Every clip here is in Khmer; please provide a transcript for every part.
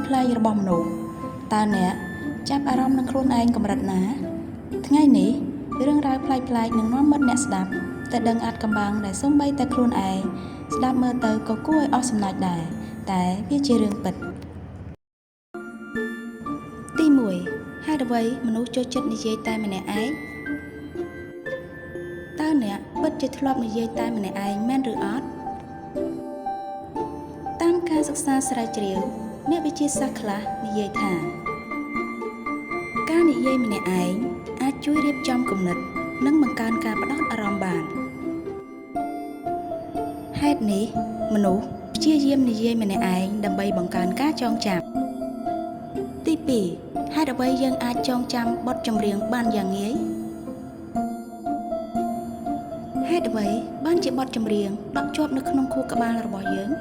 ប្លែករបស់មនុស្សតើអ្នកចាប់អារម្មណ៍នឹងខ្លួនឯងកម្រិតណាថ្ងៃនេះរឿងរ៉ាវប្លែកៗនឹងនាំមិត្តអ្នកស្ដាប់តែដឹងអាចកំបាំងដែលសូម្បីតែខ្លួនឯងស្ដាប់មើលទៅក៏គួរឲ្យអស់សំណើចដែរតែវាជារឿងពិតទី1ហេតុអ្វីមនុស្សចូលចិត្តនិយាយតែម្នាក់ឯងតើអ្នកពិតជាធ្លាប់និយាយតែម្នាក់ឯងមែនឬអត់តាមការសិក្សាស្រាវជ្រាវអ្នកវិទ្យាសាស្ត្រខ្លះនិយាយថាការនិយាយម្នាក់ឯងអាចជួយរៀបចំគំនិតនិងបង្កើនការផ្ដោតអារម្មណ៍បានហេតុនេះមនុស្សព្យាយាមនិយាយម្នាក់ឯងដើម្បីបង្កើនការចងចាំទី2ហេតុអ្វីយើងអាចចងចាំបទចម្រៀងបានយ៉ាងងាយហេតុអ្វីបានជាបទចម្រៀងដក់ជាប់នៅក្នុងខួរក្បាលរបស់យើង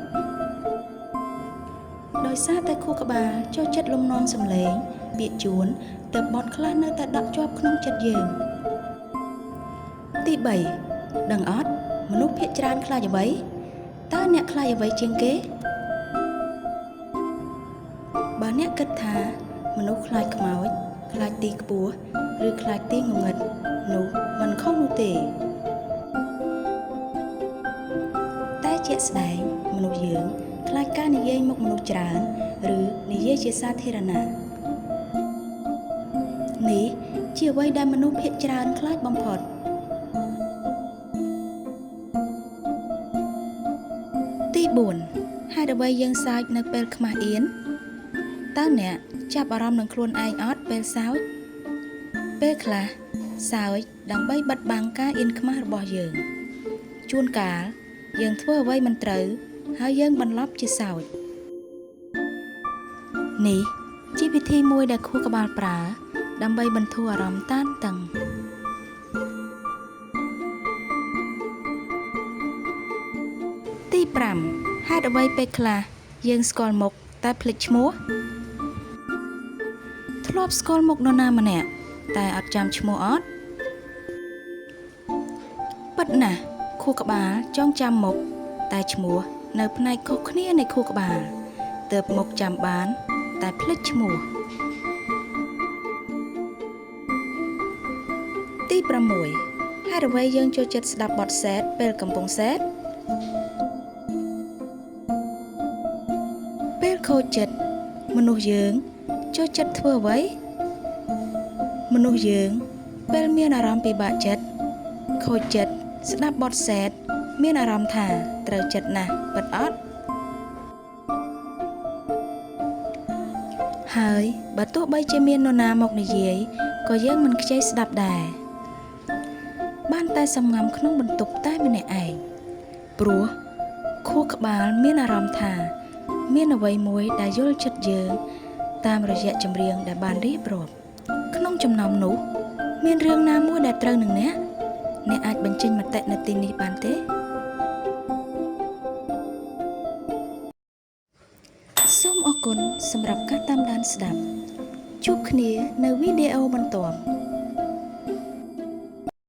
ដោយសារតែខួរក្បាលចូលចិត្តលំនាំសំឡេងពាក្យជួនទៅបទខ្លះនៅតែដក់ជាប់ក្នុងចិត្តយើងទី3ដឹងអត់មនុស្សភាគច្រើនខ្លាចអ្វីតើអ្នកខ្លាចអ្វីជាងគេបើអ្នកគិតថាមនុស្សខ្លាចខ្មោចខ្លាចទីខ្ពស់ឬខ្លាចទីងងឹតនោះមិនខុសនោះទេតែជាក់ស្ដែងមនុស្សយើងខ្លាចការនិយាយមុខមនុស្សច្រើនឬនិយាយជាសាធារណៈនេះជាអ្វីដែលមនុស្សភាគច្រើនខ្លាចបំផុតទី4ហេតុអ្វីយើងសើចនៅពេលខ្មាស់អៀនតើអ្នកចាប់អារម្មណ៍នឹងខ្លួនឯងអត់ពេលសើចពេលខ្លះសើចដើម្បីបិទបាំងការអៀនខ្មាស់របស់យើងជួនកាលយើងធ្វើអ្វីមិនត្រូវហើយយើងបន្លប់ជាសើចនេះជាវិធីមួយដែលខួរក្បាលប្រើដើម្បីបន្ធូរអារម្មណ៍តានតឹងទី5ហេតុអ្វីពេលខ្លះយើងស្គាល់មុខតែភ្លេចឈ្មោះធ្លាប់ស្គាល់មុខនរណាម្នាក់តែអត់ចាំឈ្មោះអត់ពិតណាស់ខួរក្បាលចងចាំមុខតែឈ្មោះនៅផ្នែកខុសគ្នានៃខួរក្បាលទើបមុខចាំបានតែភ្លេចឈ្មោះទី6ហេតុអ្វីយើងចូលចិត្តស្ដាប់បទសែតពេលកំពុងសែតពេលខូចចិត្តមនុស្សយើងចូលចិត្តធ្វើអ្វីមនុស្សយើងពេលមានអារម្មណ៍ពិបាកចិត្តខូចចិត្តស្ដាប់បទសែតមានអារម្មណ៍ថាត្រូវចិត្តណាស់ពិតអត់ហើយបើទោះបីជាមាននរណាមកនិយាយក៏យើងមិនខ្ចីស្ដាប់ដែរបានតែសម្ងំក្នុងបន្ទប់តែម្នាក់ឯងព្រោះខួរក្បាលមានអារម្មណ៍ថាមានអ្វីមួយដែលយល់ចិត្តយើងតាមរយៈចម្រៀងដែលបានរៀបរាប់ក្នុងចំណោមនោះមានរឿងណាមួយដែលត្រូវនឹងអ្នកអាចបញ្ចេញមតិនៅទីនេះបានទេសូមអរគុណសម្រាប់ការតាមដានស្ដាប់ជួបគ្នានៅវីដេអូបន្ទាប់